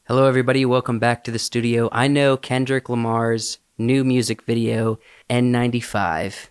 Hello, everybody. Welcome back to the studio. I know Kendrick Lamar's new music video, N95,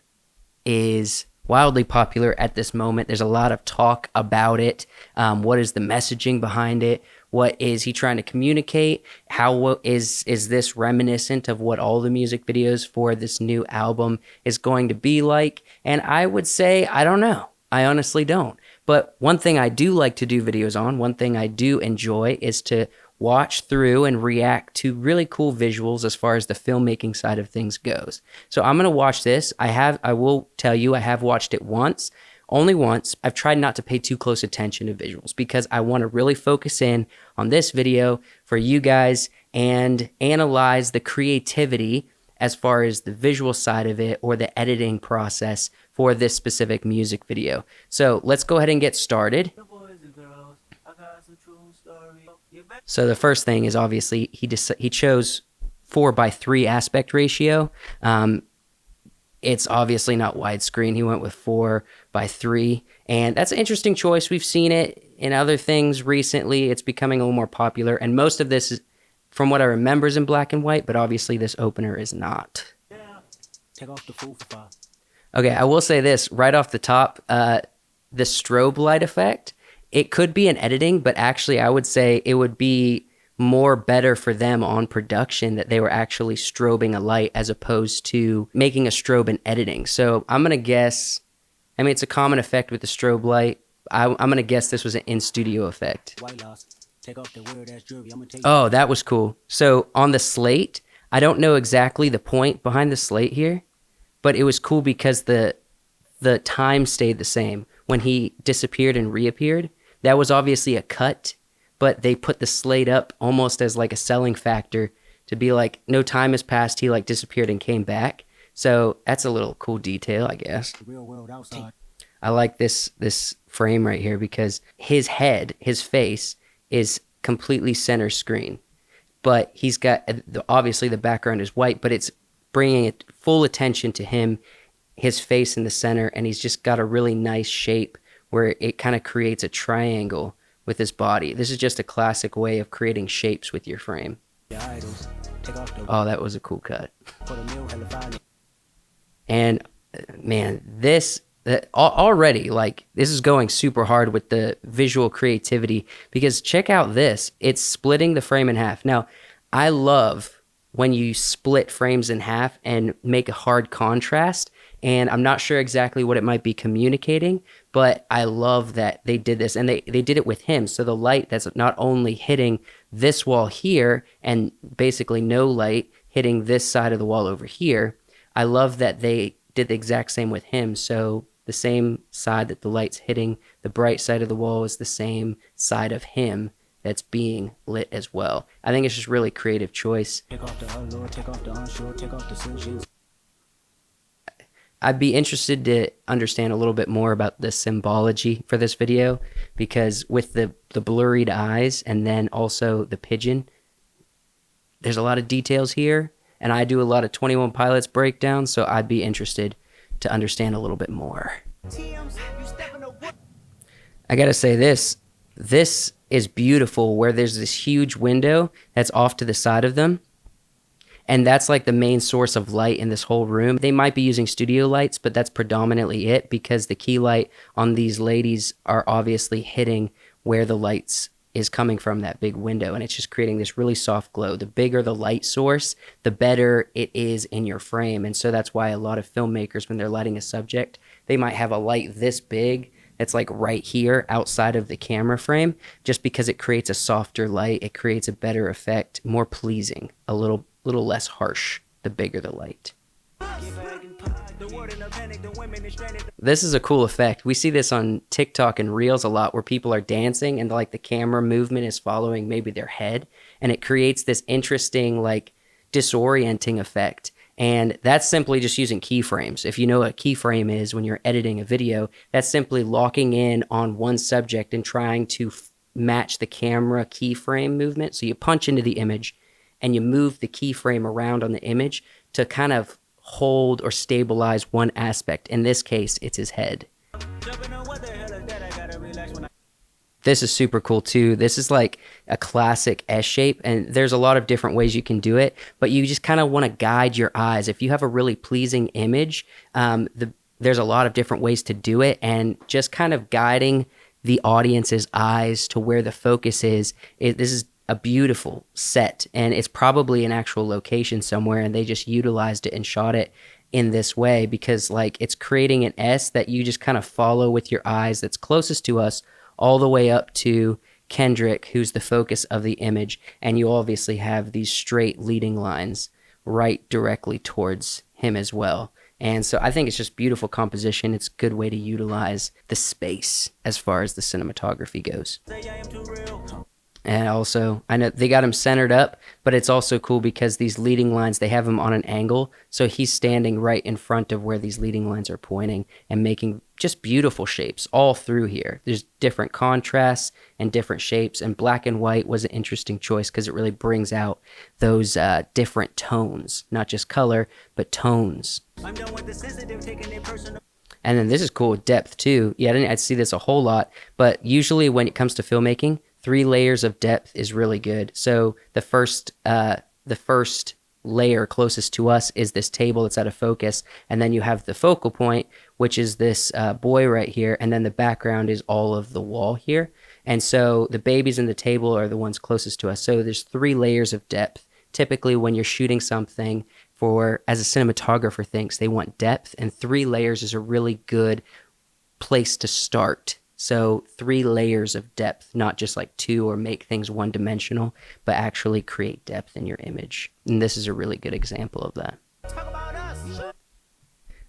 is wildly popular at this moment. There's a lot of talk about it. What is the messaging behind it? What is he trying to communicate? How is this reminiscent of what all the music videos for this new album is going to be like? And I would say, I don't know. I honestly don't. But one thing I do like to do videos on, one thing I do enjoy is to watch through and react to really cool visuals as far as the filmmaking side of things goes. So I'm going to watch this. I will tell you, I have watched it once, only once. I've tried not to pay too close attention to visuals because I want to really focus in on this video for you guys and analyze the creativity as far as the visual side of it or the editing process for this specific music video. So let's go ahead and get started. So the first thing is obviously he chose 4:3 aspect ratio. It's obviously not widescreen. He went with 4:3, and that's an interesting choice. We've seen it in other things recently. It's becoming a little more popular, and most of this is, from what I remember, is in black and white, but obviously this opener is not. Take off the food for five. Okay, I will say this right off the top, the strobe light effect, it could be an editing, but actually I would say it would be more better for them on production that they were actually strobing a light as opposed to making a strobe in editing. So I'm going to guess, I mean, it's a common effect with the strobe light. I'm going to guess this was an in-studio effect. White loss. Take off the weird ass jewelry. I'm gonna take. Oh, that was cool. So on the slate, I don't know exactly the point behind the slate here, but it was cool because the time stayed the same. When he disappeared and reappeared, that was obviously a cut, but they put the slate up almost as like a selling factor to be like, no time has passed, he like disappeared and came back. So that's a little cool detail, I guess. The real world outside. I like this frame right here because his head, his face is completely center screen, but he's got, obviously the background is white, but it's bringing it full attention to him, his face in the center, and he's just got a really nice shape where it kind of creates a triangle with his body. This is just a classic way of creating shapes with your frame. Oh, that was a cool cut. And man, this already, like, this is going super hard with the visual creativity because check out this. It's splitting the frame in half. Now, I love when you split frames in half and make a hard contrast, and I'm not sure exactly what it might be communicating, but I love that they did this, and they did it with him. So the light that's not only hitting this wall here and basically no light hitting this side of the wall over here, I love that they did the exact same with him. So the same side that the light's hitting, the bright side of the wall is the same side of him that's being lit as well. I think it's just really creative choice. Take off the allure, take off the unsure, take off the solutions. I'd be interested to understand a little bit more about the symbology for this video because with the blurred eyes and then also the pigeon, there's a lot of details here, and I do a lot of 21 Pilots breakdowns, so I'd be interested to understand a little bit more. I gotta say this is beautiful where there's this huge window that's off to the side of them. And that's like the main source of light in this whole room. They might be using studio lights, but that's predominantly it because the key light on these ladies are obviously hitting where the lights is coming from, that big window. And it's just creating this really soft glow. The bigger the light source, the better it is in your frame. And so that's why a lot of filmmakers, when they're lighting a subject, they might have a light this big that's like right here outside of the camera frame, just because it creates a softer light. It creates a better effect, more pleasing, a little less harsh, the bigger the light. This is a cool effect. We see this on TikTok and Reels a lot where people are dancing and like the camera movement is following maybe their head, and it creates this interesting like disorienting effect. And that's simply just using keyframes. If you know what a keyframe is when you're editing a video, that's simply locking in on one subject and trying to match the camera keyframe movement. So you punch into the image and you move the keyframe around on the image to kind of hold or stabilize one aspect. In this case, it's his head. This is super cool too. This is like a classic S shape, and there's a lot of different ways you can do it, but you just kind of want to guide your eyes. If you have a really pleasing image, there's a lot of different ways to do it, and just kind of guiding the audience's eyes to where the focus is. This is a beautiful set, and it's probably an actual location somewhere, and they just utilized it and shot it in this way because like it's creating an S that you just kind of follow with your eyes that's closest to us all the way up to Kendrick, who's the focus of the image. And you obviously have these straight leading lines right directly towards him as well. And so I think it's just beautiful composition. It's a good way to utilize the space as far as the cinematography goes. And also, I know they got him centered up, but it's also cool because these leading lines, they have him on an angle. So he's standing right in front of where these leading lines are pointing and making just beautiful shapes all through here. There's different contrasts and different shapes, and black and white was an interesting choice because it really brings out those different tones, not just color, but tones. I'm done with the sensitive, taking it personal. And then this is cool with depth too. Yeah, I'd see this a whole lot, but usually when it comes to filmmaking, 3 layers of depth is really good. So the first layer closest to us is this table that's out of focus, and then you have the focal point, which is this boy right here, and then the background is all of the wall here. And so the babies and the table are the ones closest to us. So there's 3 layers of depth. Typically when you're shooting something, as a cinematographer thinks, they want depth, and 3 layers is a really good place to start. So 3 layers of depth, not just like 2 or make things one-dimensional, but actually create depth in your image. And this is a really good example of that.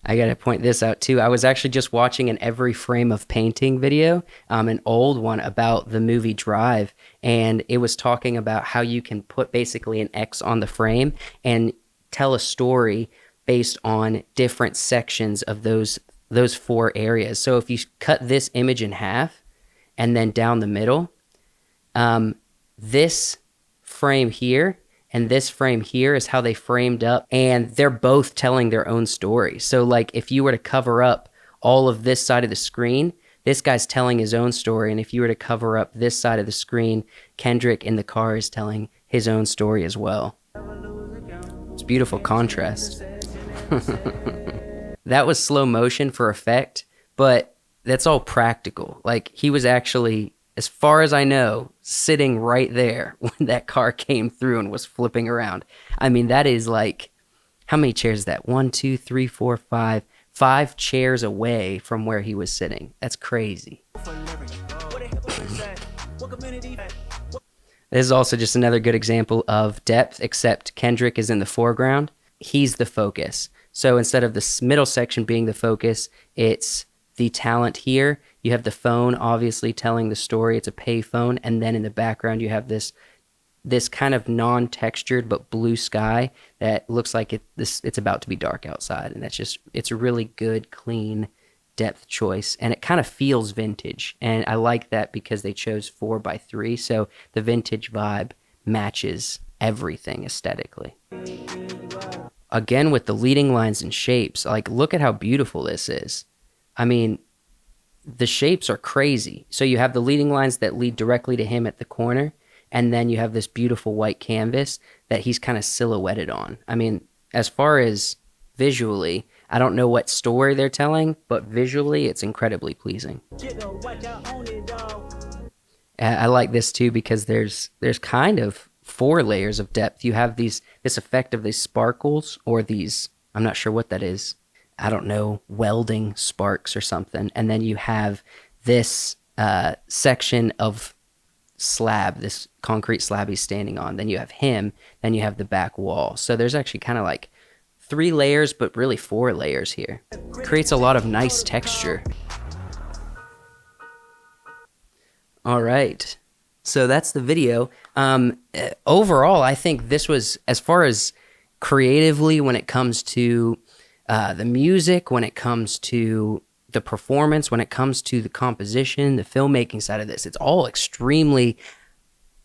I got to point this out too. I was actually just watching an Every Frame of Painting video, an old one about the movie Drive, and it was talking about how you can put basically an X on the frame and tell a story based on different sections of those 4 areas. So if you cut this image in half and then down the middle, this frame here and this frame here is how they framed up, and they're both telling their own story. So like if you were to cover up all of this side of the screen, this guy's telling his own story, and if you were to cover up this side of the screen, Kendrick in the car is telling his own story as well. It's beautiful contrast. That was slow motion for effect, but that's all practical. Like he was actually, as far as I know, sitting right there when that car came through and was flipping around. I mean, that is like, how many chairs is that? 1, 2, 3, 4, 5. 5 chairs away from where he was sitting. That's crazy. This is also just another good example of depth, except Kendrick is in the foreground. He's the focus. So instead of the middle section being the focus, it's the talent here. You have the phone obviously telling the story. It's a pay phone. And then in the background, you have this kind of non-textured but blue sky that looks like it's about to be dark outside. And it's a really good, clean depth choice. And it kind of feels vintage. And I like that because they chose 4:3. So the vintage vibe matches everything aesthetically. Again, with the leading lines and shapes, like look at how beautiful this is. I mean, the shapes are crazy. So you have the leading lines that lead directly to him at the corner, and then you have this beautiful white canvas that he's kind of silhouetted on. I mean, as far as visually, I don't know what story they're telling, but visually it's incredibly pleasing. I like this too because there's kind of 4 layers of depth. You have this effect of these sparkles, or these, I'm not sure what that is. I don't know, welding sparks or something. And then you have this section of slab, this concrete slab he's standing on. Then you have him, then you have the back wall. So there's actually kind of like 3 layers, but really 4 layers here. Creates a lot of nice texture. All right. So that's the video. Overall, I think this was, as far as creatively when it comes to the music, when it comes to the performance, when it comes to the composition, the filmmaking side of this, it's all extremely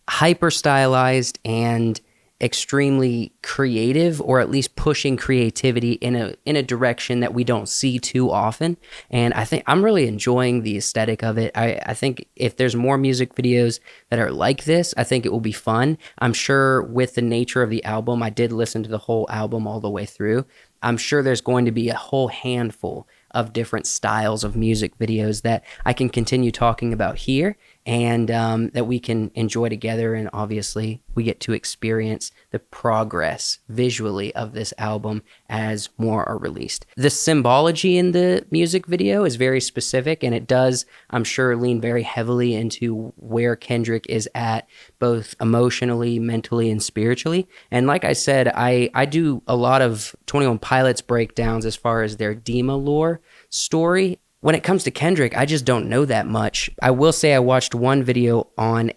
hyper stylized, and extremely creative, or at least pushing creativity in a direction that we don't see too often. And I think I'm really enjoying the aesthetic of it. I think if there's more music videos that are like this, I think it will be fun. I'm sure with the nature of the album, I did listen to the whole album all the way through. I'm sure there's going to be a whole handful of different styles of music videos that I can continue talking about here, and that we can enjoy together. And obviously we get to experience the progress visually of this album as more are released. The symbology in the music video is very specific, and it does, I'm sure, lean very heavily into where Kendrick is at, both emotionally, mentally, and spiritually. And like I said, I do a lot of 21 Pilots breakdowns as far as their Dima lore story. When it comes to Kendrick, I just don't know that much. I will say I watched one video on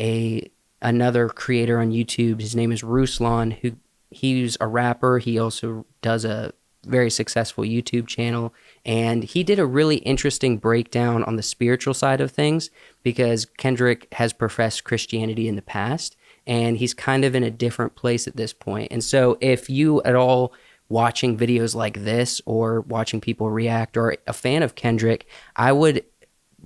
another creator on YouTube. His name is Ruslan, he's a rapper. He also does a very successful YouTube channel, and he did a really interesting breakdown on the spiritual side of things, because Kendrick has professed Christianity in the past, and he's kind of in a different place at this point. And so if you at all watching videos like this, or watching people react, or a fan of Kendrick, I would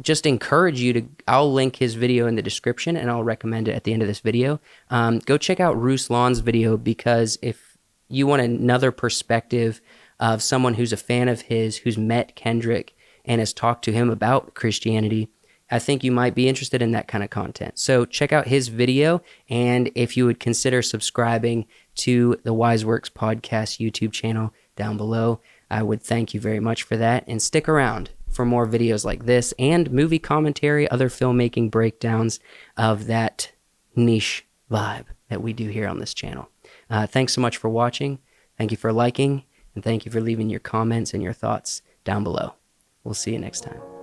just encourage you to, I'll link his video in the description, and I'll recommend it at the end of this video. Go check out Ruslan's video, because if you want another perspective of someone who's a fan of his, who's met Kendrick and has talked to him about Christianity, I think you might be interested in that kind of content. So check out his video, and if you would consider subscribing to the Wiseworks podcast YouTube channel down below, I would thank you very much for that. And stick around for more videos like this, and movie commentary, other filmmaking breakdowns of that niche vibe that we do here on this channel. Thanks so much for watching. Thank you for liking, and thank you for leaving your comments and your thoughts down below. We'll see you next time.